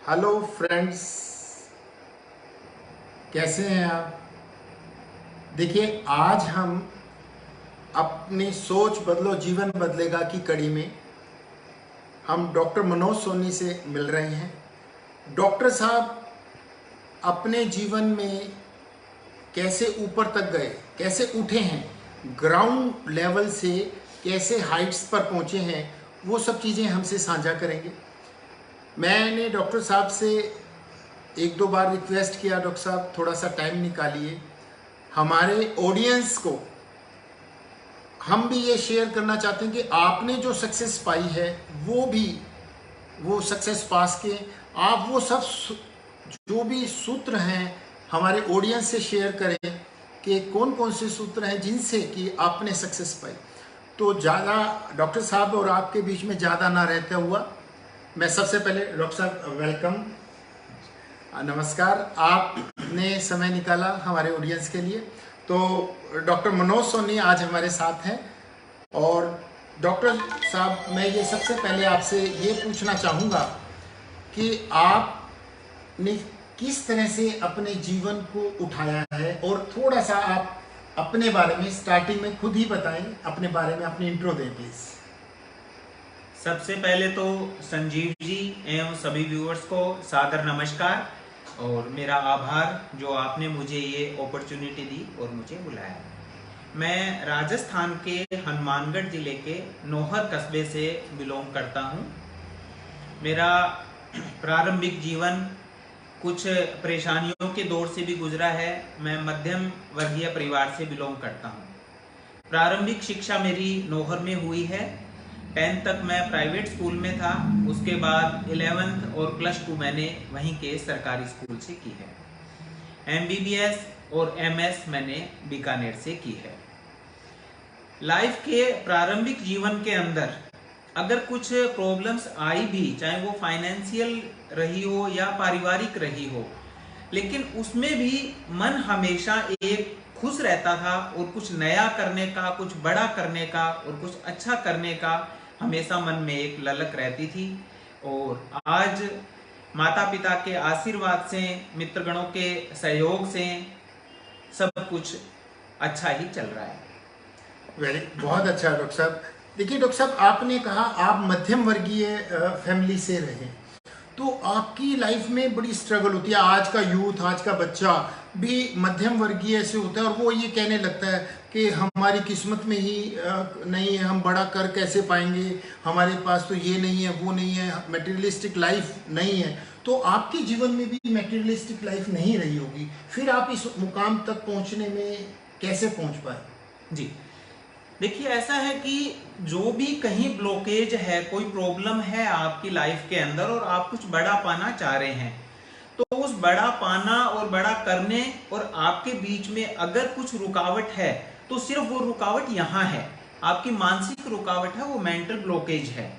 Hello friends, कैसे हैं आप। देखिए, आज हम अपनी सोच बदलो जीवन बदलेगा की कड़ी में हम डॉक्टर मनोज सोनी से मिल रहे हैं। डॉक्टर साहब अपने जीवन में कैसे ऊपर तक गए, कैसे उठे हैं, ग्राउंड लेवल से कैसे हाइट्स पर पहुंचे हैं, वो सब चीज़ें हमसे साझा करेंगे। मैंने डॉक्टर साहब से एक दो बार रिक्वेस्ट किया, डॉक्टर साहब थोड़ा सा टाइम निकालिए, हमारे ऑडियंस को हम भी ये शेयर करना चाहते हैं कि आपने जो सक्सेस पाई है वो भी वो सक्सेस पास के आप वो सब जो भी सूत्र हैं हमारे ऑडियंस से शेयर करें कि कौन कौन से सूत्र हैं जिनसे कि आपने सक्सेस पाई। तो ज़्यादा डॉक्टर साहब और आपके बीच में ज़्यादा ना रहता हुआ, मैं सबसे पहले डॉक्टर साहब वेलकम, नमस्कार, आपने समय निकाला हमारे ऑडियंस के लिए। तो डॉक्टर मनोज सोनी आज हमारे साथ हैं। और डॉक्टर साहब, मैं ये सबसे पहले आपसे ये पूछना चाहूँगा कि आपने किस तरह से अपने जीवन को उठाया है, और थोड़ा सा आप अपने बारे में स्टार्टिंग में खुद ही बताएं, अपने बारे में अपनी इंट्रो दें प्लीज़। सबसे पहले तो संजीव जी एवं सभी व्यूअर्स को सादर नमस्कार और मेरा आभार जो आपने मुझे ये अपॉर्चुनिटी दी और मुझे बुलाया। मैं राजस्थान के हनुमानगढ़ जिले के नौहर कस्बे से बिलोंग करता हूँ। मेरा प्रारंभिक जीवन कुछ परेशानियों के दौर से भी गुजरा है। मैं मध्यम वर्गीय परिवार से बिलोंग करता हूँ। प्रारंभिक शिक्षा मेरी नौहर में हुई है। 10th तक मैं प्राइवेट स्कूल में था। उसके बाद 11th और +2 मैंने वहीं के सरकारी स्कूल से की है। MBBS और MS मैंने बीकानेर से की है। लाइफ के प्रारंभिक जीवन के अंदर अगर कुछ प्रॉब्लम्स आई भी, चाहे वो फाइनेंशियल रही हो या पारिवारिक रही हो, लेकिन उसमें भी मन हमेशा एक खुश रहता था और कुछ नया करने का, कुछ बड़ा करने का और कुछ अच्छा करने का हमेशा मन में एक ललक रहती थी। और आज माता पिता के आशीर्वाद से, मित्रगणों के सहयोग से सब कुछ अच्छा ही चल रहा है। बहुत अच्छा डॉक्टर साहब। देखिए डॉक्टर साहब, आपने कहा आप मध्यम वर्गीय फैमिली से रहे, तो आपकी लाइफ में बड़ी स्ट्रगल होती है। आज का यूथ, आज का बच्चा भी मध्यम वर्गीय से होता है और वो ये कहने लगता है कि हमारी किस्मत में ही नहीं है, हम बड़ा कर कैसे पाएंगे, हमारे पास तो ये नहीं है, वो नहीं है, मटेरियलिस्टिक लाइफ नहीं है। तो आपके जीवन में भी मटेरियलिस्टिक लाइफ नहीं रही होगी, फिर आप इस मुकाम तक पहुंचने में कैसे पहुंच पाए? जी, देखिए, ऐसा है कि जो भी कहीं ब्लॉकेज है, कोई प्रॉब्लम है आपकी लाइफ के अंदर और आप कुछ बड़ा पाना चाह रहे हैं, तो उस बड़ा पाना और बड़ा करने और आपके बीच में अगर कुछ रुकावट है तो सिर्फ वो रुकावट यहाँ है, आपकी मानसिक रुकावट है, वो मेंटल ब्लॉकेज है।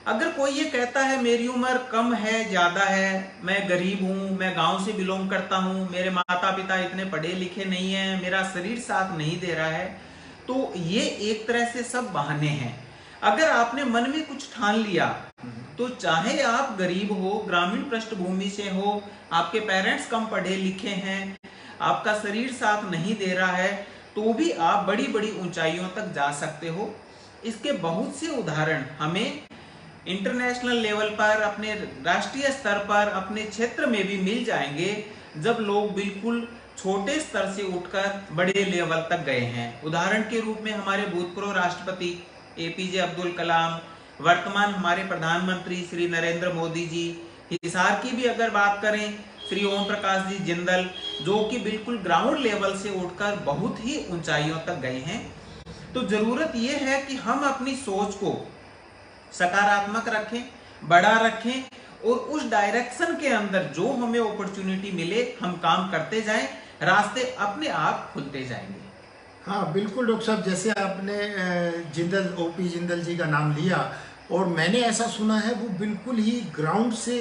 अगर कोई ये कहता है मेरी उम्र कम है, ज्यादा है, मैं गरीब हूं, मैं गांव से बिलोंग करता हूं, मेरे माता पिता इतने पढ़े लिखे नहीं है, मेरा शरीर साथ नहीं दे रहा है, तो ये एक तरह से सब बहाने हैं। अगर आपने मन में कुछ ठान लिया तो चाहे आप गरीब हो, ग्रामीण पृष्ठभूमि से हो, आपके पेरेंट्स कम पढ़े लिखे हैं, आपका शरीर साथ नहीं दे रहा है, तो भी आप बड़ी बड़ी ऊंचाइयों तक जा सकते हो। इसके बहुत से उदाहरण हमें इंटरनेशनल लेवल पर, अपने राष्ट्रीय स्तर पर, अपने क्षेत्र में भी मिल जाएंगे, जब लोग बिल्कुल छोटे स्तर से उठकर बड़े लेवल तक गए हैं। उदाहरण के रूप में हमारे भूतपूर्व राष्ट्रपति APJ अब्दुल कलाम, वर्तमान हमारे प्रधानमंत्री श्री नरेंद्र मोदी जी, हिसार की भी अगर बात करें श्री ओम प्रकाश जी जिंदल, जो कि बिल्कुल ग्राउंड लेवल से उठकर बहुत ही ऊंचाइयों तक गए हैं। तो जरूरत यह है कि हम अपनी सोच को सकारात्मक रखें, बड़ा रखें और उस डायरेक्शन के अंदर जो हमें अपॉर्चुनिटी मिले हम काम करते जाएं, रास्ते अपने आप खुलते जाएंगे। हाँ बिल्कुल डॉक्टर साहब, जैसे आपने जिंदल, OP जिंदल जी का नाम लिया, और मैंने ऐसा सुना है वो बिल्कुल ही ग्राउंड से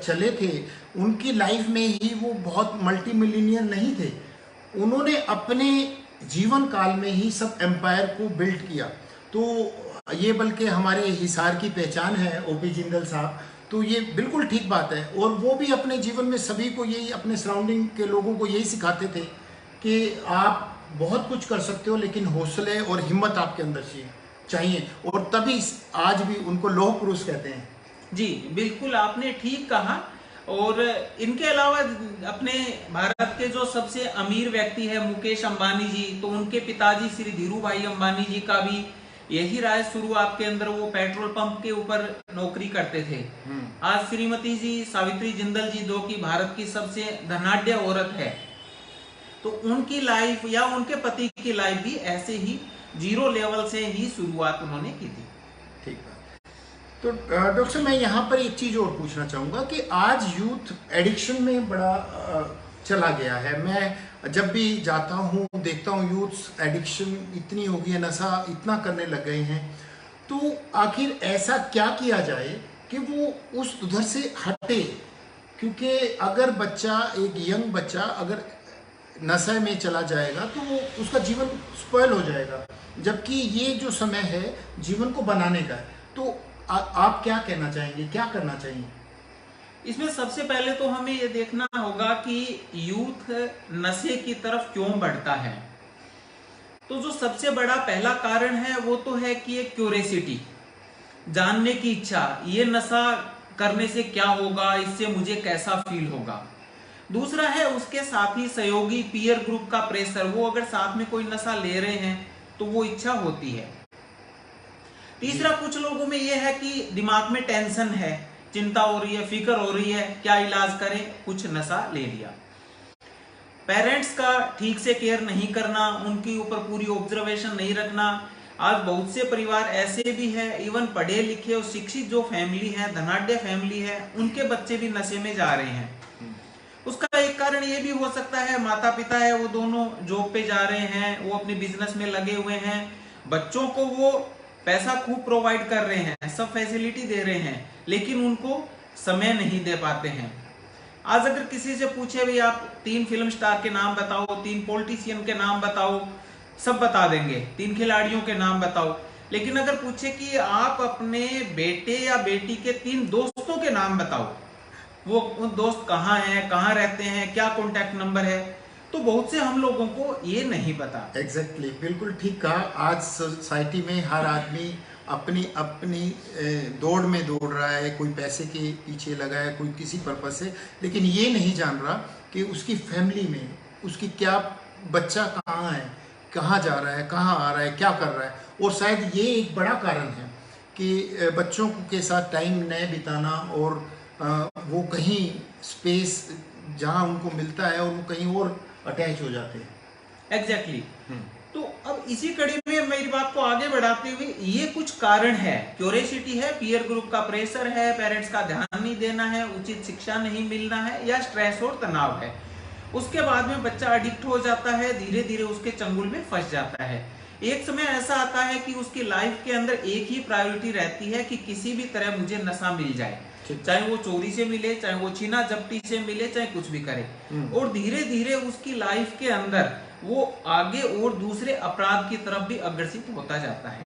चले थे, उनकी लाइफ में ही वो बहुत मल्टी मिलीनियर नहीं थे, उन्होंने अपने जीवन काल में ही सब एम्पायर को बिल्ड किया। तो ये बल्कि हमारे हिसार की पहचान है OP जिंदल साहब। तो ये बिल्कुल ठीक बात है। और वो भी अपने जीवन में सभी को यही, अपने सराउंडिंग के लोगों को यही सिखाते थे कि आप बहुत कुछ कर सकते हो, लेकिन हौसले और हिम्मत आपके अंदर चाहिए। और तभी आज भी उनको लौह पुरुष कहते हैं। जी बिल्कुल, आपने ठीक कहा। और इनके अलावा अपने भारत के जो सबसे अमीर व्यक्ति है मुकेश अंबानी जी, तो उनके पिताजी श्री धीरू भाई अंबानी जी का भी यही राज शुरुआत के अंदर वो पेट्रोल पंप के ऊपर नौकरी करते थे। आज श्रीमती जी सावित्री जिंदल जी, जो कि भारत की सबसे धनाढ्य औरत है, तो उनकी लाइफ या उनके पति की लाइफ भी ऐसे ही जीरो लेवल से ही शुरुआत उन्होंने की थी। ठीक है। तो डॉक्टर साहब, मैं यहाँ पर एक चीज़ और पूछना चाहूँगा कि आज यूथ एडिक्शन में बड़ा चला गया है। मैं जब भी जाता हूँ देखता हूँ यूथ एडिक्शन इतनी हो गई है, नशा इतना करने लग गए हैं। तो आखिर ऐसा क्या किया जाए कि वो उस उधर से हटे? क्योंकि अगर बच्चा, एक यंग बच्चा अगर नशे में चला जाएगा तो वो उसका जीवन स्पॉइल हो जाएगा, जबकि ये जो समय है जीवन को बनाने का है। तो आप क्या कहना चाहेंगे, क्या करना चाहिए? इसमें सबसे पहले तो हमें ये देखना होगा कि यूथ नशे की तरफ क्यों बढ़ता है। तो जो सबसे बड़ा पहला कारण है वो तो है कि एक क्यूरियोसिटी, जानने की इच्छा, ये नशा करने से क्या होगा, इससे मुझे कैसा फील होगा। दूसरा है उसके साथी सहयोगी पीयर ग्रुप का प्रेशर, वो अगर साथ में कोई नशा ले रहे हैं तो वो इच्छा होती है। तीसरा कुछ लोगों में यह है कि दिमाग में टेंशन है, चिंता हो रही है, फिक्र हो रही है, क्या इलाज करें, कुछ नशा ले लिया। पेरेंट्स का ठीक से केयर नहीं करना, उनके ऊपर पूरी ऑब्जर्वेशन नहीं रखना। आज बहुत से परिवार ऐसे भी है, इवन पढ़े लिखे और शिक्षित जो फैमिली है, धनाढ्य फैमिली है, उनके बच्चे भी नशे में जा रहे हैं। उसका एक कारण ये भी हो सकता है माता पिता है वो दोनों जॉब पे जा रहे हैं, वो अपने बिजनेस में लगे हुए हैं, बच्चों को वो पैसा खूब प्रोवाइड कर रहे हैं, सब फैसिलिटी दे रहे हैं, लेकिन उनको समय नहीं दे पाते हैं। आज अगर किसी से पूछे भाई आप 3 फिल्म स्टार के नाम बताओ, 3 पॉलिटिशियन के नाम बताओ, सब बता देंगे, 3 खिलाड़ियों के नाम बताओ। लेकिन अगर पूछे कि आप अपने बेटे या बेटी के 3 दोस्तों के नाम बताओ, वो उन दोस्त कहाँ हैं, कहाँ रहते हैं, क्या कॉन्टैक्ट नंबर है, तो बहुत से हम लोगों को ये नहीं पता। एग्जैक्टली, बिल्कुल ठीक कहा। आज सोसाइटी में हर आदमी अपनी अपनी दौड़ में दौड़ रहा है, कोई पैसे के पीछे लगा है, कोई किसी पर्पज से, लेकिन ये नहीं जान रहा कि उसकी फैमिली में उसकी क्या, बच्चा कहाँ है, कहाँ जा रहा है, कहाँ आ रहा है, क्या कर रहा है। और शायद ये एक बड़ा कारण है कि बच्चों के साथ टाइम न बिताना, और वो कहीं स्पेस जहाँ उनको मिलता है और वो कहीं और अटैच हो जाते हैं। एग्जैक्टली। तो अब इसी कड़ी में मेरी बात को आगे बढ़ाते हुए ये कुछ कारण है, क्यूरियोसिटी है, पीयर ग्रुप का प्रेशर है, पेरेंट्स का ध्यान नहीं देना है, उचित शिक्षा नहीं मिलना है, या स्ट्रेस और तनाव है। उसके बाद में बच्चा एडिक्ट हो जाता है, धीरे धीरे उसके चंगुल में फंस जाता है। एक समय ऐसा आता है कि उसकी लाइफ के अंदर एक ही प्रायोरिटी रहती है कि किसी भी तरह मुझे नशा मिल जाए, चाहे वो चोरी से मिले, चाहे वो छीना झपटी से मिले, चाहे कुछ भी करे। और धीरे धीरे उसकी लाइफ के अंदर वो आगे और दूसरे अपराध की तरफ भी अग्रसित होता जाता है।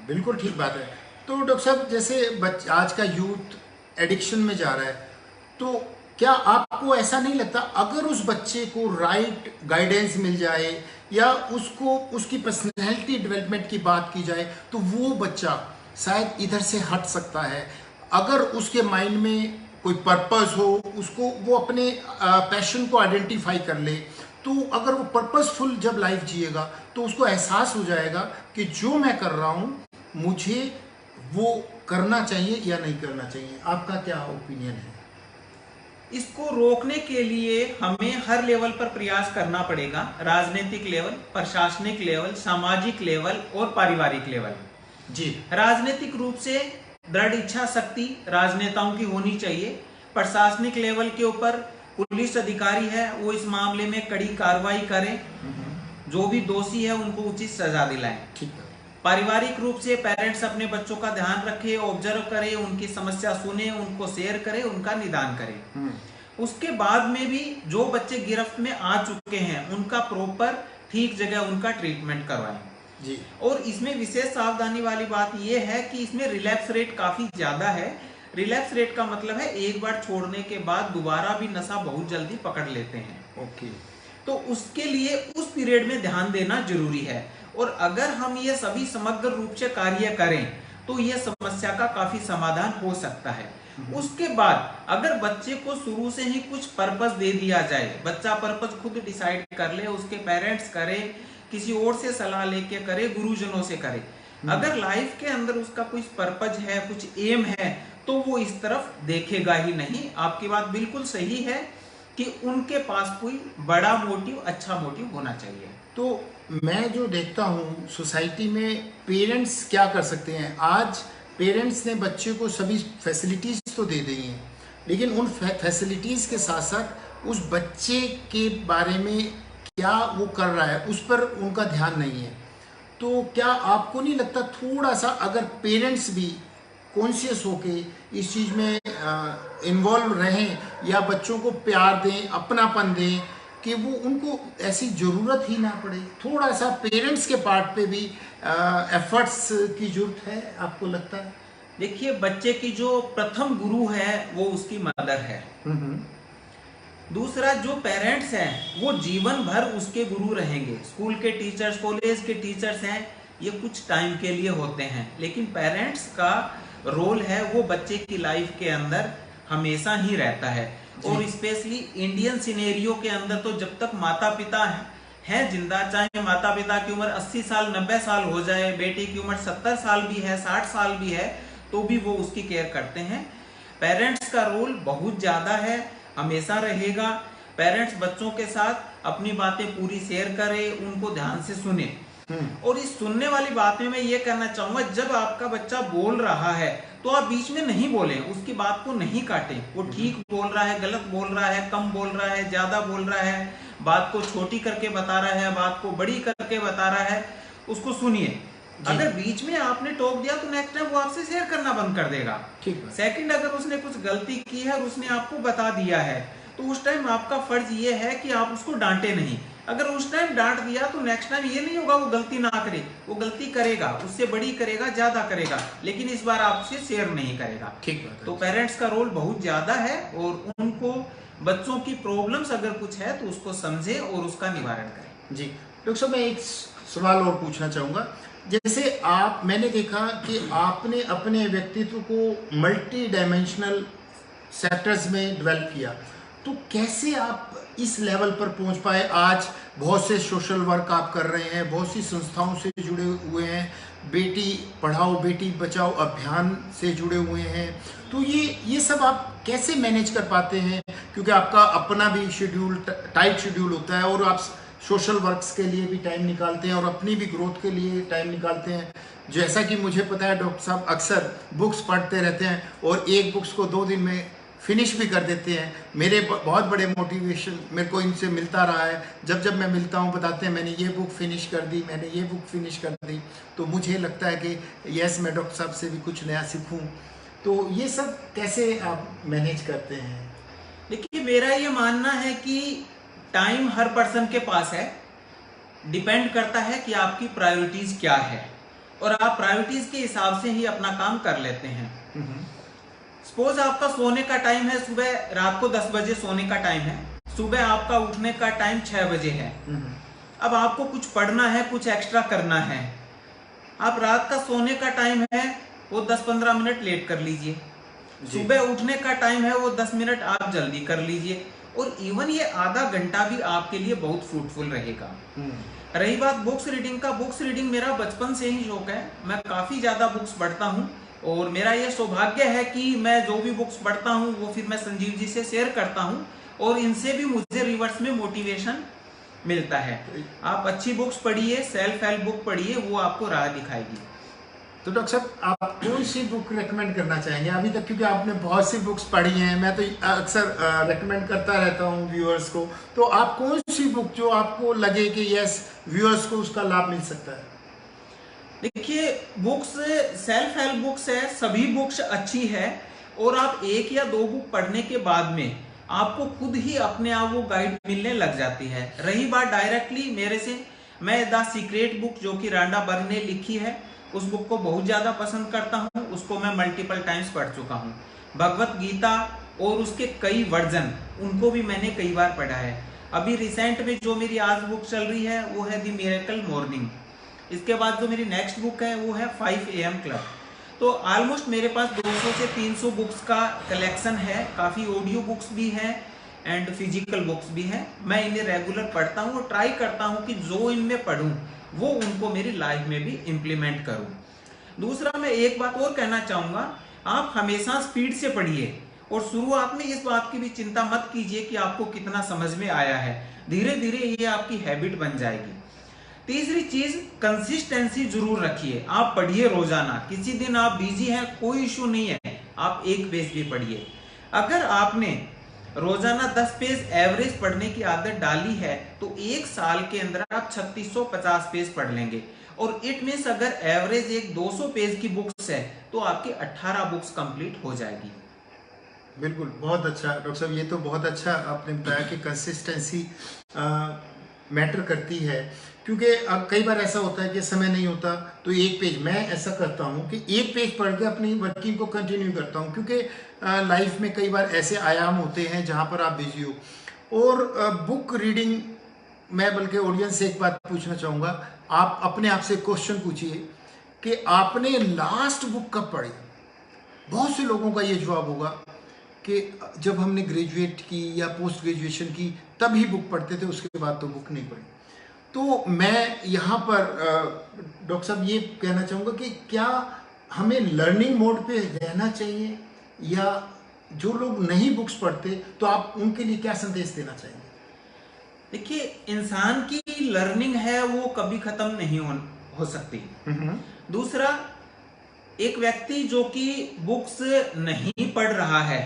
बिल्कुल ठीक बात है। तो डॉक्टर साहब, जैसे आज का यूथ एडिक्शन में जा रहा है, तो क्या आपको ऐसा नहीं लगता अगर उस बच्चे को राइट गाइडेंस मिल जाए या उसको उसकी पर्सनैलिटी डेवलपमेंट की बात की जाए, तो वो बच्चा शायद इधर से हट सकता है? अगर उसके माइंड में कोई पर्पस हो, उसको वो अपने पैशन को आइडेंटिफाई कर ले, तो अगर वो पर्पसफुल जब लाइफ जिएगा तो उसको एहसास हो जाएगा कि जो मैं कर रहा हूँ मुझे वो करना चाहिए या नहीं करना चाहिए। आपका क्या ओपिनियन है? इसको रोकने के लिए हमें हर लेवल पर प्रयास करना पड़ेगा, राजनीतिक लेवल, प्रशासनिक लेवल, सामाजिक लेवल और पारिवारिक लेवल। जी, राजनीतिक रूप से दृढ़ इच्छा शक्ति राजनेताओं की होनी चाहिए। प्रशासनिक लेवल के ऊपर पुलिस अधिकारी है वो इस मामले में कड़ी कार्रवाई करें, जो भी दोषी है उनको उचित सजा दिलाएं। ठीक है। पारिवारिक रूप से पेरेंट्स अपने बच्चों का ध्यान रखें, ऑब्जर्व करें, उनकी समस्या सुने, उनको शेयर करें, उनका निदान करें। उसके बाद में भी जो बच्चे गिरफ्त में आ चुके हैं उनका प्रॉपर ठीक जगह उनका ट्रीटमेंट करवाएं। जी। और इसमें विशेष सावधानी वाली बात यह है कि इसमें रिलैप्स रेट काफी ज्यादा है। रिलैप्स रेट का मतलब है एक बार छोड़ने के बाद दोबारा भी नशा बहुत जल्दी पकड़ लेते हैं। ओके। तो उसके लिए उस पीरियड में ध्यान देना जरूरी है, और अगर हम ये सभी समग्र रूप से कार्य करें तो यह समस्या का काफी समाधान हो सकता है। उसके बाद अगर बच्चे को शुरू से ही कुछ पर्पस दे दिया जाए, बच्चा पर्पस खुद डिसाइड कर ले, उसके पेरेंट्स करे, किसी और से सलाह लेके करे, गुरुजनों से करे, अगर लाइफ के अंदर उसका कुछ पर्पस है, कुछ एम है, तो वो इस तरफ देखेगा ही नहीं। आपकी बात बिल्कुल सही है कि उनके पास कोई बड़ा मोटिव, अच्छा मोटिव होना चाहिए। तो मैं जो देखता हूँ सोसाइटी में पेरेंट्स क्या कर सकते हैं, आज पेरेंट्स ने बच्चे को सभी फैसिलिटीज़ तो दे दी हैं, लेकिन उन फैसिलिटीज़ के साथ साथ उस बच्चे के बारे में क्या वो कर रहा है उस पर उनका ध्यान नहीं है। तो क्या आपको नहीं लगता थोड़ा सा अगर पेरेंट्स भी कॉन्शियस होके इस चीज़ में इन्वॉल्व रहें या बच्चों को प्यार दें, अपनापन दें, कि वो उनको ऐसी ज़रूरत ही ना पड़े, थोड़ा सा पेरेंट्स के पार्ट पे भी एफर्ट्स की जरूरत है, आपको लगता है? देखिए, बच्चे की जो प्रथम गुरु है वो उसकी मदर है। दूसरा, जो पेरेंट्स हैं वो जीवन भर उसके गुरु रहेंगे। स्कूल के टीचर्स, कॉलेज के टीचर्स हैं, ये कुछ टाइम के लिए होते हैं, लेकिन पेरेंट्स का रोल है वो बच्चे की लाइफ के अंदर हमेशा ही रहता है। और स्पेशली इंडियन सिनेरियो के अंदर तो जब तक माता पिता हैं जिंदा, चाहे माता पिता की उम्र 80 साल 90 साल हो जाए, बेटी की उम्र 70 साल भी है, 60 साल भी है, तो भी वो उसकी केयर करते हैं। पेरेंट्स का रोल बहुत ज्यादा है, हमेशा रहेगा। पेरेंट्स बच्चों के साथ अपनी बातें पूरी शेयर करें, उनको ध्यान से सुने। और इस सुनने वाली बात में मैं ये कहना चाहूंगा, जब आपका बच्चा बोल रहा है तो आप बीच में नहीं बोलें, उसकी बात को नहीं काटें। वो ठीक बोल रहा है, गलत बोल रहा है, कम बोल रहा है, ज्यादा बोल रहा है, बात को छोटी करके बता रहा है, बात को बड़ी करके बता रहा है, उसको सुनिए। अगर बीच में आपने टोक दिया तो नेक्स्ट टाइम वो आपसे शेयर करना बंद कर देगा। सेकंड, अगर उसने कुछ गलती की है और उसने आपको बता दिया है, तो उस टाइम आपका फर्ज ये है कि आप उसको डांटे नहीं। अगर उस टाइम डांट दिया तो नेक्स्ट टाइम ये नहीं होगा वो गलती ना करे, वो गलती करेगा, उससे बड़ी करेगा, ज्यादा करेगा, लेकिन इस बार आपसे शेयर नहीं करेगा। ठीक बात है। तो पेरेंट्स का रोल बहुत ज्यादा है, और उनको बच्चों की प्रॉब्लम्स अगर कुछ है तो उसको समझे और उसका निवारण करें। जी डॉक्टर साहब, मैं एक सवाल और पूछना चाहूंगा। जैसे मैंने देखा कि आपने अपने व्यक्तित्व को मल्टी डायमेंशनल सेक्टर्स में डेवलप किया, तो कैसे आप इस लेवल पर पहुंच पाए? आज बहुत से सोशल वर्क आप कर रहे हैं, बहुत सी संस्थाओं से जुड़े हुए हैं, बेटी पढ़ाओ बेटी बचाओ अभियान से जुड़े हुए हैं, तो ये सब आप कैसे मैनेज कर पाते हैं? क्योंकि आपका अपना भी शेड्यूल, टाइट शेड्यूल होता है, और आप सोशल वर्क्स के लिए भी टाइम निकालते हैं और अपनी भी ग्रोथ के लिए टाइम निकालते हैं। जैसा कि मुझे पता है डॉक्टर साहब अक्सर बुक्स पढ़ते रहते हैं और एक बुक्स को 2 दिन में फिनिश भी कर देते हैं। मेरे बहुत बड़े मोटिवेशन मेरे को इनसे मिलता रहा है, जब मैं मिलता हूँ बताते हैं मैंने ये बुक फिनिश कर दी, मैंने ये बुक फिनिश कर दी। तो मुझे लगता है कि यस, मैं डॉक्टर साहब से भी कुछ नया सीखूँ। तो ये सब कैसे आप मैनेज करते हैं? देखिए, मेरा ये मानना है कि टाइम हर पर्सन के पास है, डिपेंड करता है कि आपकी प्रायोरिटीज क्या है, और आप प्रायोरिटीज के हिसाब से ही अपना काम कर लेते हैं। सपोज आपका सोने का टाइम है सुबह, रात को 10 बजे सोने का टाइम है, सुबह आपका उठने का टाइम 6 बजे है। अब आपको कुछ पढ़ना है, कुछ एक्स्ट्रा करना है, आप रात का सोने का टाइम है वो 10-15 मिनट लेट कर लीजिए, सुबह उठने का टाइम है वो 10 मिनट आप जल्दी कर लीजिए, और इवन ये आधा घंटा भी आपके लिए बहुत फ्रूटफुल रहेगा। रही बात बुक्स रीडिंग का, बुक्स रीडिंग मेरा बचपन से ही शौक है, मैं काफी ज्यादा बुक्स पढ़ता हूँ, और मेरा ये सौभाग्य है कि मैं जो भी बुक्स पढ़ता हूँ वो फिर मैं संजीव जी से शेयर करता हूँ, और इनसे भी मुझे रिवर्स में मोटिवेशन मिलता है। आप अच्छी बुक्स पढ़िए, सेल्फ हेल्प बुक पढ़िए, वो आपको राह दिखाएगी। तो डॉक्टर साहब, आप कौन सी बुक रेकमेंड करना चाहेंगे अभी तक? क्योंकि आपने बहुत सी बुक्स पढ़ी हैं, मैं तो अक्सर रेकमेंड करता रहता हूँ व्यूअर्स को। तो आप कौन सी बुक जो आपको लगे कि यस व्यूअर्स को उसका लाभ मिल सकता है? देखिए, बुक्स सेल्फ हेल्प बुक्स है, सभी बुक्स अच्छी है, और आप 1 या 2 बुक पढ़ने के बाद में आपको खुद ही अपने आप वो गाइड मिलने लग जाती है। रही बात डायरेक्टली मेरे से, मैं द सीक्रेट बुक जो कि रांडा बर्न ने लिखी है, उस बुक को बहुत ज्यादा पसंद करता हूँ, उसको मैं मल्टीपल टाइम्स पढ़ चुका हूँ। भगवत गीता और उसके कई वर्जन, उनको भी मैंने कई बार पढ़ा है। अभी रिसेंट में जो मेरी आज बुक चल रही है वो है द मिरेकल मॉर्निंग। इसके बाद जो मेरी नेक्स्ट बुक है वो है 5 AM क्लब। तो ऑलमोस्ट मेरे पास 200 से 300 बुक्स का कलेक्शन है। काफ़ी ऑडियो बुक्स भी हैं एंड फिजिकल बुक्स भी हैं। मैं इन्हें रेगुलर पढ़ता हूँ और ट्राई करता हूँ कि जो इनमें पढूं वो उनको मेरी लाइफ में भी इम्प्लीमेंट करूँ। दूसरा, मैं एक बात और कहना चाहूँगा, आप हमेशा स्पीड से पढ़िए और शुरुआत में इस बात की भी चिंता मत कीजिए कि आपको कितना समझ में आया है। धीरे धीरे ये आपकी हैबिट बन जाएगी। तीसरी चीज, कंसिस्टेंसी जरूर रखिए। आप पढ़िए रोजाना। किसी दिन आप बिजी हैं, कोई इशू नहीं है, आप 1 पेज भी पढ़िए। अगर आपने रोजाना 10 पेज एवरेज पढ़ने की आदत डाली है तो 1 साल के अंदर आप 3650 पेज पढ़ लेंगे। और इट मीन्स अगर एवरेज एक 200 पेज की बुक्स है तो आपकी 18 बुक्स कंप्लीट हो जाएगी। बिल्कुल, बहुत अच्छा डॉक्टर साहब, ये तो बहुत अच्छा आपने बताया कि कंसिस्टेंसी मैटर करती है। क्योंकि अब कई बार ऐसा होता है कि समय नहीं होता तो 1 पेज, मैं ऐसा करता हूँ कि 1 पेज पढ़ के अपनी वर्किंग को कंटिन्यू करता हूँ। क्योंकि लाइफ में कई बार ऐसे आयाम होते हैं जहाँ पर आप बिजी हो। और बुक रीडिंग, मैं बल्कि ऑडियंस से एक बात पूछना चाहूँगा, आप अपने आप से क्वेश्चन पूछिए कि आपने लास्ट बुक कब पढ़ी। बहुत से लोगों का ये जवाब होगा कि जब हमने ग्रेजुएट की या पोस्ट ग्रेजुएशन की तभी बुक पढ़ते थे, उसके बाद तो बुक नहीं पढ़ी। तो मैं यहाँ पर डॉक्टर साहब ये कहना चाहूँगा कि क्या हमें लर्निंग मोड पे रहना चाहिए, या जो लोग नहीं बुक्स पढ़ते तो आप उनके लिए क्या संदेश देना चाहेंगे? देखिए, इंसान की लर्निंग है वो कभी खत्म नहीं हो सकती। दूसरा, एक व्यक्ति जो कि बुक्स नहीं पढ़ रहा है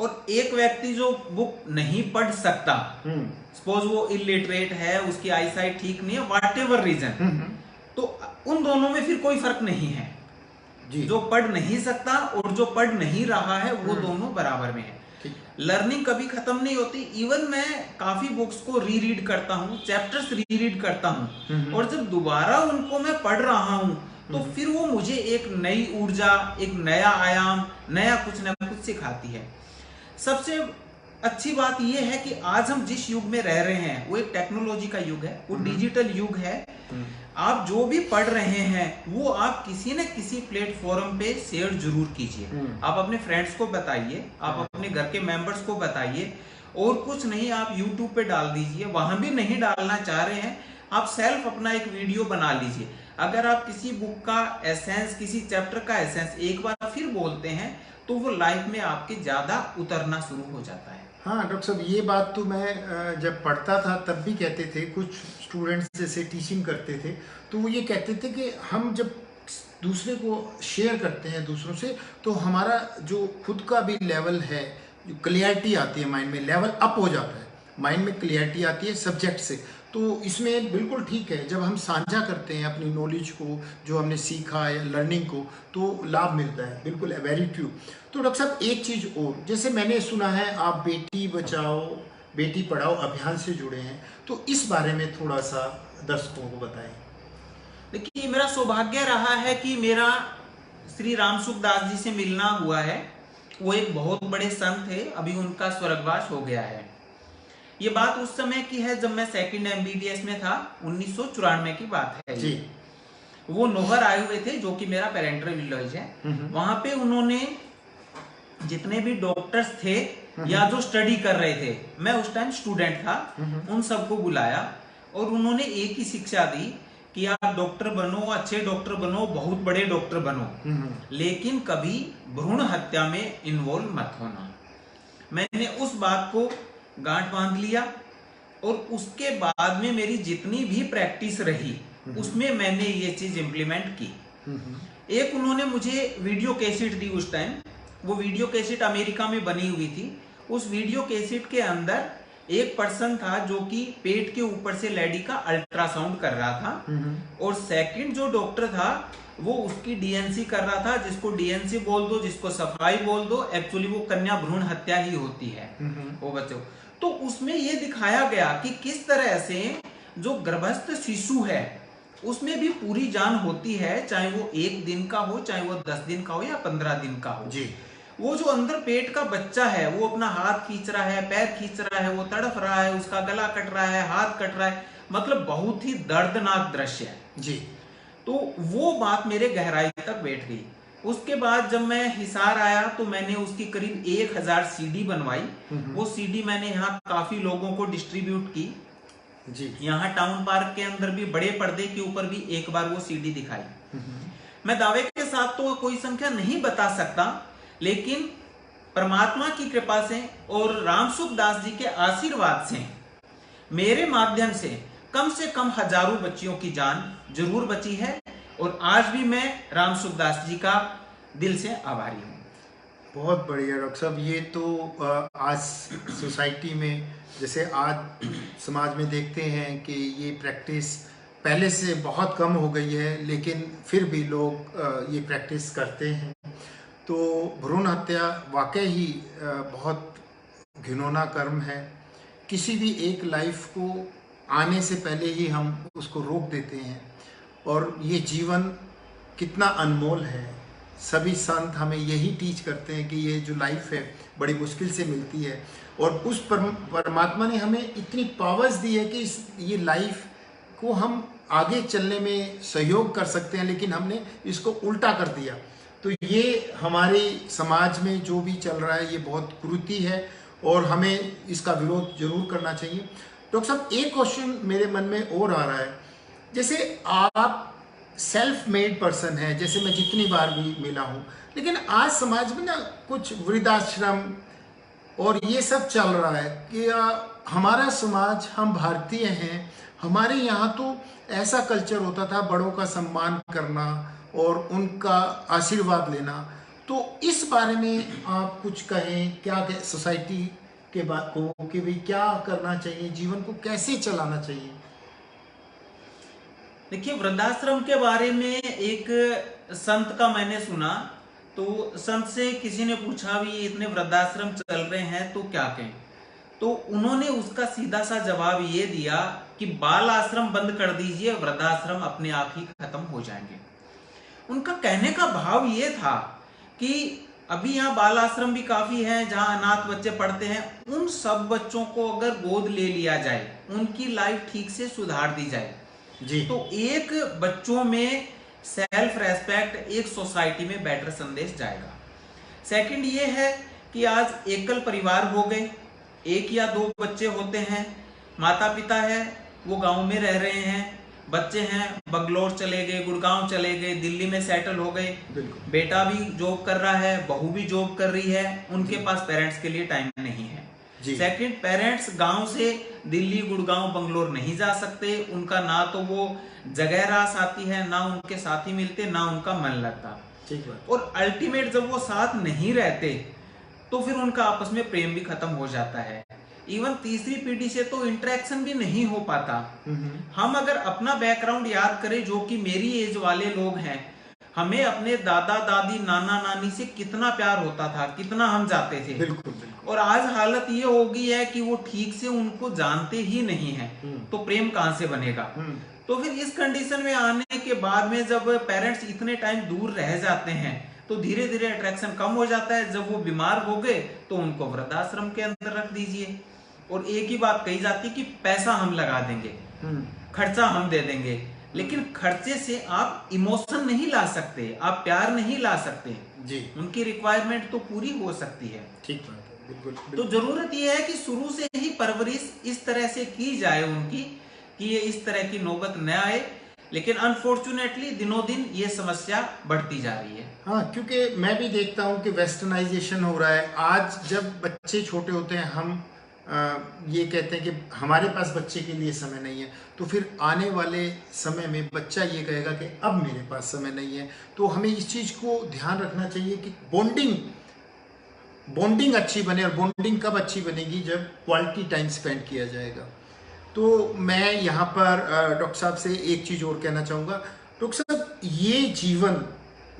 और एक व्यक्ति जो बुक नहीं पढ़ सकता, सपोज वो इलिटरेट है, उसकी आईसाइट ठीक नहीं है, व्हाट एवर रीजन, तो उन दोनों में फिर कोई फर्क नहीं है जी। जो पढ़ नहीं सकता और जो पढ़ नहीं रहा है वो दोनों बराबर में है। लर्निंग कभी खत्म नहीं होती। इवन मैं काफी बुक्स को रीड करता हूँ, चैप्टर्स रीड करता हूँ, और जब दोबारा उनको मैं पढ़ रहा हूँ तो फिर वो मुझे एक नई ऊर्जा, एक नया आयाम, नया कुछ ना कुछ सिखाती है। सबसे अच्छी बात यह है कि आज हम जिस युग में रह रहे हैं वो एक टेक्नोलॉजी का युग है, वो डिजिटल युग है। आप जो भी पढ़ रहे हैं वो आप किसी न किसी प्लेटफॉर्म पे शेयर जरूर कीजिए। आप अपने फ्रेंड्स को बताइए, आप अपने घर के मेंबर्स को बताइए, और कुछ नहीं, आप यूट्यूब पे डाल दीजिए। वहां भी नहीं डालना चाह रहे हैं, आप सेल्फ अपना एक वीडियो बना लीजिए। अगर आप किसी बुक का एसेंस, किसी चैप्टर का एसेंस एक बार फिर बोलते हैं तो वो लाइफ में आपके ज्यादा उतरना शुरू हो जाता है। हाँ डॉक्टर साहब, ये बात तो मैं जब पढ़ता था तब भी कहते थे। कुछ स्टूडेंट्स जैसे टीचिंग करते थे तो वो ये कहते थे कि हम जब दूसरे को शेयर करते हैं दूसरों से, तो हमारा जो खुद का भी लेवल है, जो क्लियरिटी आती है माइंड में, लेवल अप हो जाता है। माइंड में क्लियरिटी आती है सब्जेक्ट से। तो इसमें बिल्कुल ठीक है, जब हम साझा करते हैं अपनी नॉलेज को, जो हमने सीखा है, लर्निंग को, तो लाभ मिलता है। बिल्कुल वेरी ट्रू। तो डॉक्टर साहब एक चीज़ और, जैसे मैंने सुना है आप बेटी बचाओ बेटी पढ़ाओ अभियान से जुड़े हैं, तो इस बारे में थोड़ा सा दर्शकों को बताएं। देखिए, मेरा सौभाग्य रहा है कि मेरा श्री रामसुखदास जी से मिलना हुआ है। वो एक बहुत बड़े संत थे, अभी उनका स्वर्गवास हो गया है। ये बात उस समय की है जब मैं सेकंड MBBS में था, 1994 की बात है जी। वो नोहर आए हुए थे, जो कि मेरा पेरेंटल विलेज है। वहां पे उन्होंने जितने भी डॉक्टर्स थे या जो स्टडी कर रहे थे, मैं उस टाइम स्टूडेंट था, उन सबको बुलाया और उन्होंने एक ही शिक्षा दी कि आप डॉक्टर बनो, अच्छे डॉक्टर बनो, बहुत बड़े डॉक्टर बनो, लेकिन कभी भ्रूण हत्या में इन्वॉल्व मत होना। मैंने उस बात को गांठ बांध लिया और उसके बाद में मेरी जितनी भी प्रैक्टिस रही उसमें मैंने ये चीज इंप्लीमेंट की। एक उन्होंने मुझे वीडियो कैसेट दी उस टाइम। वो वीडियो कैसेट अमेरिका में बनी हुई थी। उस वीडियो कैसेट के अंदर एक पर्सन था जो कि पेट के ऊपर से लेडी का अल्ट्रासाउंड कर रहा था, और सेकंड जो डॉक्टर था वो उसकी DNC कर रहा था, जिसको DNC बोल दो, जिसको सफाई बोल दो, एक्चुअली वो कन्या भ्रूण हत्या ही होती है वो बच्चों। तो उसमें ये दिखाया गया कि किस तरह से जो गर्भस्थ शिशु है उसमें भी पूरी जान होती है, चाहे वो 1 दिन का हो, चाहे वो 10 दिन का हो या 15 दिन का हो जी। वो जो अंदर पेट का बच्चा है वो अपना हाथ खींच रहा है, पैर खींच रहा है, वो तड़फ रहा है, उसका गला कट रहा है, हाथ कट रहा है, मतलब बहुत ही दर्दनाक दृश्य है जी। तो वो बात मेरे गहराई तक बैठ गई। उसके बाद जब मैं हिसार आया तो मैंने उसकी करीब 1000 सीडी बनवाई। वो सीडी मैंने यहाँ काफी लोगों को डिस्ट्रीब्यूट की जी। यहाँ टाउन पार्क के अंदर भी बड़े पर्दे के ऊपर भी एक बार वो सीडी दिखाई। मैं दावे के साथ तो कोई संख्या नहीं बता सकता, लेकिन परमात्मा की कृपा से और रामसुख दास जी के आशीर्वाद से मेरे माध्यम से कम हजारों बच्चियों की जान जरूर बची है और आज भी मैं रामसुख दास जी का दिल से आभारी हूँ। बहुत बढ़िया डॉक्टर साहब। ये तो आज सोसाइटी में, जैसे आज समाज में देखते हैं कि ये प्रैक्टिस पहले से बहुत कम हो गई है, लेकिन फिर भी लोग ये प्रैक्टिस करते हैं। तो भ्रूण हत्या वाकई ही बहुत घिनौना कर्म है। किसी भी एक लाइफ को आने से पहले ही हम उसको रोक देते हैं, और ये जीवन कितना अनमोल है। सभी संत हमें यही टीच करते हैं कि ये जो लाइफ है बड़ी मुश्किल से मिलती है, और उस परमात्मा ने हमें इतनी पावर्स दी है कि ये लाइफ को हम आगे चलने में सहयोग कर सकते हैं, लेकिन हमने इसको उल्टा कर दिया। तो ये हमारे समाज में जो भी चल रहा है ये बहुत कुरीति है, और हमें इसका विरोध जरूर करना चाहिए। डॉक्टर साहब, एक क्वेश्चन मेरे मन में और आ रहा है। जैसे आप सेल्फ मेड पर्सन है, जैसे मैं जितनी बार भी मिला हूँ, लेकिन आज समाज में ना कुछ वृद्धाश्रम और ये सब चल रहा है कि हमारा समाज, हम भारतीय हैं, हमारे यहाँ तो ऐसा कल्चर होता था बड़ों का सम्मान करना और उनका आशीर्वाद लेना। तो इस बारे में आप कुछ कहें, क्या सोसाइटी के बात को कि भाई क्या करना चाहिए, जीवन को कैसे चलाना चाहिए? देखिए, वृद्धाश्रम के बारे में एक संत का मैंने सुना, तो संत से किसी ने पूछा भी इतने वृद्धाश्रम चल रहे हैं तो क्या कहें, तो उन्होंने उसका सीधा सा जवाब ये दिया कि बाल आश्रम बंद कर दीजिए, वृद्धाश्रम अपने आप ही खत्म हो जाएंगे। उनका कहने का भाव ये था कि अभी यहाँ बाल आश्रम भी काफी हैं जहाँ अनाथ बच्चे पढ़ते हैं, उन सब बच्चों को अगर गोद ले लिया जाए, उनकी लाइफ ठीक से सुधार दी जाए जी, तो एक बच्चों में सेल्फ रेस्पेक्ट, एक सोसाइटी में बेटर संदेश जाएगा। सेकंड ये है कि आज एकल परिवार हो गए, एक या दो बच्चे होते हैं, माता पिता है वो गांव में रह रहे हैं, बच्चे हैं बंगलोर चले गए, गुड़गांव चले गए, दिल्ली में सेटल हो गए, बेटा भी जॉब कर रहा है, बहू भी जॉब कर रही है, उनके पास पेरेंट्स के लिए टाइम नहीं है। सेकंड, पेरेंट्स गांव से दिल्ली, गुड़गांव, बंगलोर नहीं जा सकते, उनका ना तो वो जगह रास आती है, ना उनके साथी मिलते, ना उनका मन लगता। ठीक है। और अल्टीमेट जब वो साथ नहीं रहते तो फिर उनका आपस में प्रेम भी खत्म हो जाता है। इवन तीसरी पीढ़ी से तो इंटरेक्शन भी नहीं हो पाता। हम अगर अपना बैकग्राउंड याद करें, जो कि मेरी एज वाले लोग हैं, हमें अपने दादा दादी, नाना नानी से कितना प्यार होता था, कितना हम जाते थे। बिल्कुल। और आज हालत ये हो गई है कि वो ठीक से उनको जानते ही नहीं है, तो प्रेम कहां से बनेगा। तो फिर इस कंडीशन में आने के बाद में जब पेरेंट्स इतने टाइम दूर रह जाते हैं तो धीरे धीरे अट्रैक्शन कम हो जाता है। जब वो बीमार हो गए तो उनको वृद्धाश्रम के अंदर रख दीजिए, और एक ही बात कही जाती है कि पैसा हम लगा देंगे, खर्चा हम दे देंगे, लेकिन खर्चे से आप इमोशन नहीं ला सकते, आप प्यार नहीं ला सकते जी। उनकी रिक्वायरमेंट तो पूरी हो सकती है। ठीक बात है, बिल्कुल। तो जरूरत यह है कि शुरू से ही परवरिश इस तरह से की जाए उनकी कि ये इस तरह की नौबत न आए, लेकिन अनफॉर्चुनेटली दिनों दिन ये समस्या बढ़ती जा रही है। हाँ, क्योंकि मैं भी देखता हूँ कि वेस्टर्नाइजेशन हो रहा है। आज जब बच्चे छोटे होते हैं, हम ये कहते हैं कि हमारे पास बच्चे के लिए समय नहीं है, तो फिर आने वाले समय में बच्चा ये कहेगा कि अब मेरे पास समय नहीं है। तो हमें इस चीज़ को ध्यान रखना चाहिए कि बॉन्डिंग अच्छी बने, और बॉन्डिंग कब अच्छी बनेगी, जब क्वालिटी टाइम स्पेंड किया जाएगा। तो मैं यहाँ पर डॉक्टर साहब से एक चीज़ और कहना चाहूँगा। डॉक्टर साहब, ये जीवन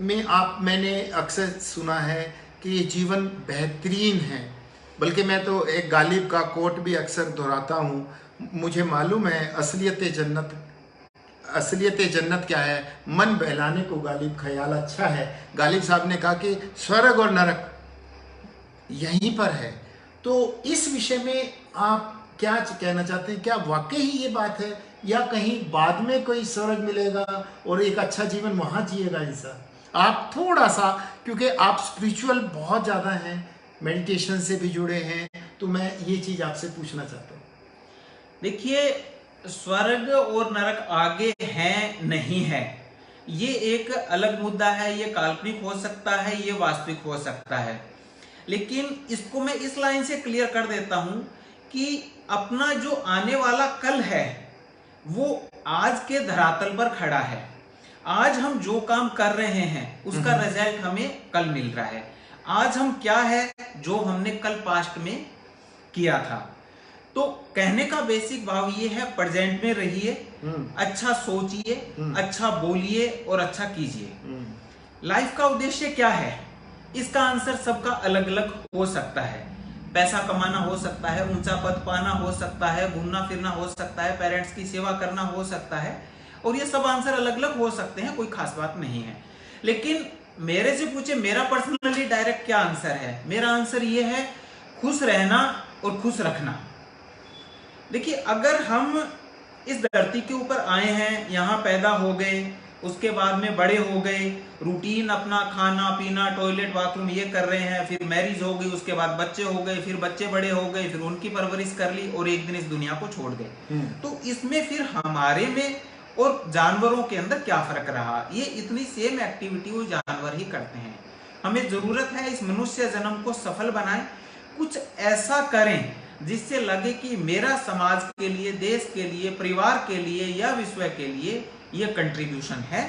में मैंने अक्सर सुना है कि ये जीवन बेहतरीन है, बल्कि मैं तो एक गालिब का कोट भी अक्सर दोहराता हूँ, मुझे मालूम है असलियत जन्नत क्या है, मन बहलाने को गालिब ख्याल अच्छा है। गालिब साहब ने कहा कि स्वर्ग और नरक यहीं पर है। तो इस विषय में आप क्या कहना चाहते हैं? क्या वाकई ही ये बात है, या कहीं बाद में कोई स्वर्ग मिलेगा और एक अच्छा जीवन वहाँ जिएगा इंसान? आप थोड़ा सा, क्योंकि आप स्पिरिचुअल बहुत ज़्यादा हैं, मेडिटेशन से भी जुड़े हैं, तो मैं ये चीज़ आपसे पूछना चाहता हूँ। देखिए, स्वर्ग और नरक आगे हैं नहीं है, ये एक अलग मुद्दा है। ये काल्पनिक हो सकता है, ये वास्तविक हो सकता है। लेकिन इसको मैं इस लाइन से क्लियर कर देता हूं कि अपना जो आने वाला कल है वो आज के धरातल पर खड़ा है। आज हम जो काम कर रहे हैं उसका रिजल्ट हमें कल मिल रहा है। आज हम क्या है जो हमने कल पास्ट में किया था। तो कहने का बेसिक भाव ये है, प्रेजेंट में रहिए, अच्छा सोचिए, अच्छा बोलिए और अच्छा कीजिए। लाइफ का उद्देश्य क्या है, इसका आंसर सबका अलग अलग हो सकता है। पैसा कमाना हो सकता है, ऊंचा पद पाना हो सकता है, घूमना फिरना हो सकता है, पेरेंट्स की सेवा करना हो सकता है, और ये सब आंसर अलग अलग हो सकते हैं, कोई खास बात नहीं है। लेकिन मेरे से पूछे मेरा पर्सनली डायरेक्ट क्या आंसर है, मेरा आंसर ये है, खुश रहना और खुश रखना। देखिए, अगर हम इस धरती के ऊपर आए हैं, यहाँ पैदा हो गए, उसके बाद में बड़े हो गए, रूटीन अपना खाना पीना टॉयलेट बाथरूम ये कर रहे हैं, फिर मैरिज हो गई, उसके बाद बच्चे हो गए, फिर बच्चे बड़े हो गए, फिर उनकी परवरिश कर ली और एक दिन इस दुनिया को छोड़ गए। तो इसमें फिर हमारे में और जानवरों के अंदर क्या फर्क रहा? ये इतनी सेम एक्टिविटी वो जानवर ही करते हैं। हमें जरूरत है इस मनुष्य जन्म को सफल बनाएं, कुछ ऐसा करें जिससे लगे कि मेरा समाज के लिए, देश के लिए, परिवार के लिए या विश्व के लिए ये कंट्रीब्यूशन है।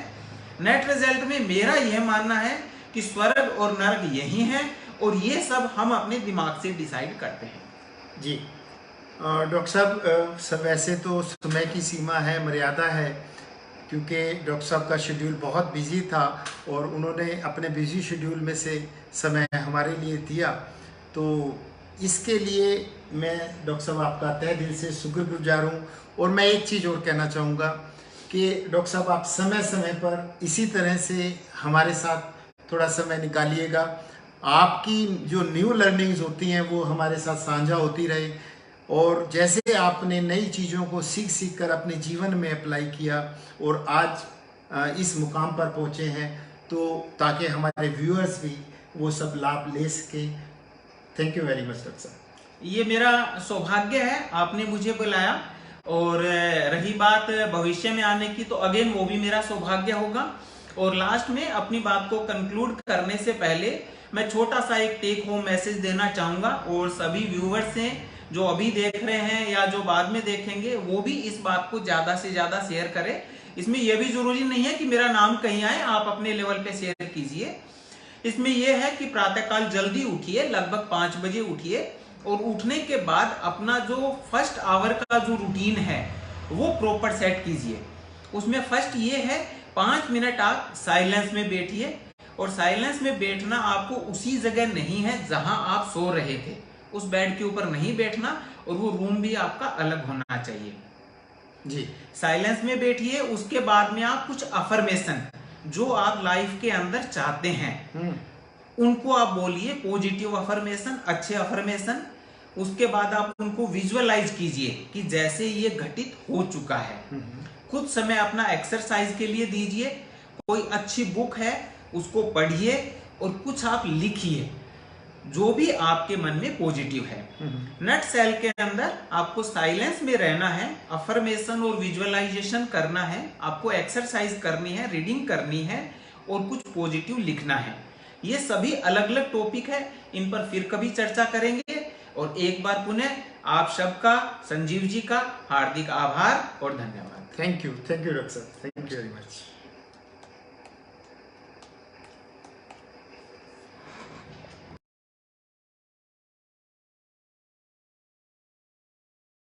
नेट रिजल्ट में मेरा यह मानना है कि स्वर्ग और नरक यही है, और ये सब हम अपने दिमाग से डिसाइड करते हैं। जी डॉक्टर साहब, सब वैसे तो समय की सीमा है, मर्यादा है, क्योंकि डॉक्टर साहब का शेड्यूल बहुत बिजी था और उन्होंने अपने बिजी शेड्यूल में से समय हमारे लिए दिया। तो इसके लिए मैं डॉक्टर साहब आपका तहे दिल से शुक्रगुजार हूँ। और मैं एक चीज़ और कहना चाहूँगा कि डॉक्टर साहब आप समय समय पर इसी तरह से हमारे साथ थोड़ा समय निकालिएगा। आपकी जो न्यू लर्निंग्स होती हैं वो हमारे साथ साझा होती रहे, और जैसे आपने नई चीज़ों को सीख कर अपने जीवन में अप्लाई किया और आज इस मुकाम पर पहुँचे हैं, तो ताकि हमारे व्यूअर्स भी वो सब लाभ ले सके। Thank you very much doctor साहब। ये मेरा सौभाग्य है, आपने मुझे बुलाया, और रही बात भविष्य में आने की, तो अगेन वो भी मेरा सौभाग्य होगा। और लास्ट में अपनी बात को कंक्लूड करने से पहले मैं छोटा सा एक टेक होम मैसेज देना चाहूंगा, और सभी व्यूअर्स हैं जो अभी देख रहे हैं या जो बाद में देखेंगे, वो भी इस बात को ज्यादा से ज्यादा शेयर करें। इसमें यह भी जरूरी नहीं है कि मेरा नाम कहीं आए, आप अपने लेवल पे शेयर कीजिए। इसमें यह है कि प्रातःकाल जल्दी उठिए, लगभग 5 बजे उठिए, और उठने के बाद अपना जो फर्स्ट आवर का जो रूटीन है वो प्रॉपर सेट कीजिए। उसमें फर्स्ट ये है, 5 मिनट आप साइलेंस में बैठिए, और साइलेंस में बैठना आपको उसी जगह नहीं है जहां आप सो रहे थे, उस बेड के ऊपर नहीं बैठना, और वो रूम भी आपका अलग होना चाहिए। जी, साइलेंस में बैठिए। उसके बाद में आप कुछ अफर्मेशन जो आप लाइफ के अंदर चाहते हैं उनको आप बोलिए, पॉजिटिव अफर्मेशन, अच्छे अफर्मेशन। उसके बाद आप उनको विजुअलाइज कीजिए कि जैसे ये घटित हो चुका है। कुछ समय अपना एक्सरसाइज के लिए दीजिए, कोई अच्छी बुक है उसको पढ़िए, और कुछ आप लिखिए जो भी आपके मन में पॉजिटिव है। नट सेल के अंदर आपको साइलेंस में रहना है, अफर्मेशन और विजुअलाइजेशन करना है, आपको एक्सरसाइज करनी है, रीडिंग करनी है, और कुछ पॉजिटिव लिखना है। ये सभी अलग अलग टॉपिक है, इन पर फिर कभी चर्चा करेंगे। और एक बार पुनः आप सबका, संजीव जी का हार्दिक आभार और धन्यवाद। थैंक यू डॉक्टर साहब, थैंक यू वेरी मच।